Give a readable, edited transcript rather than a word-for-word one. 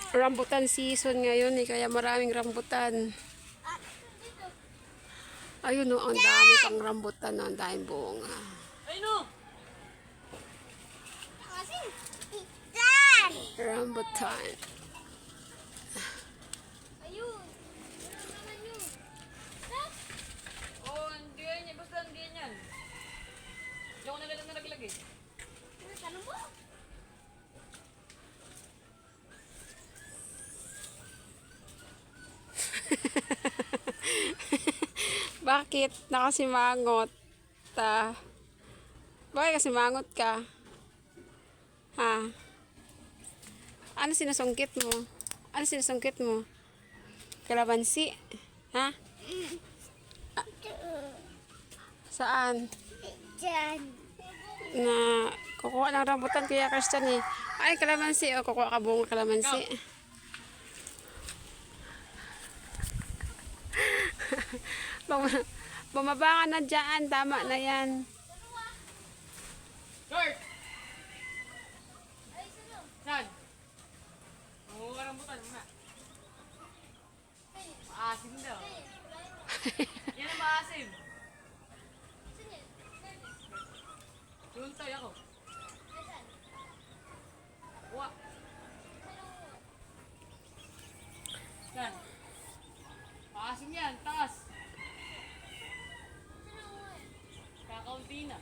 Rambutan season ngayon eh, kaya maraming rambutan. Ayun o, ang dami pang rambutan, ang daming bunga. Rambutan. Ayun. Ano naman yun? Oh, hindi yan. Basta hindi yan. Hindi ako nalaglag eh. Ano tanong mo? Bakit? Nakasimangot. Bakit kasimangot ka? Ha? Ano sinusungkit mo? Ano sinusungkit mo? Kalamansi? Ha? Saan? Diyan. Na kukuha ng rambutan kuya Christian eh. Ay, kalamansi. O, kukuha ka buong kalamansi. Bumaba ka na dyan. Tama na yan. George! Saan? Mangunga rambutan muna. Maasim daw. Yan ang maasim. Tuntay ako. Wa. Saan? Maasim yan. Taas. Kakaunti na.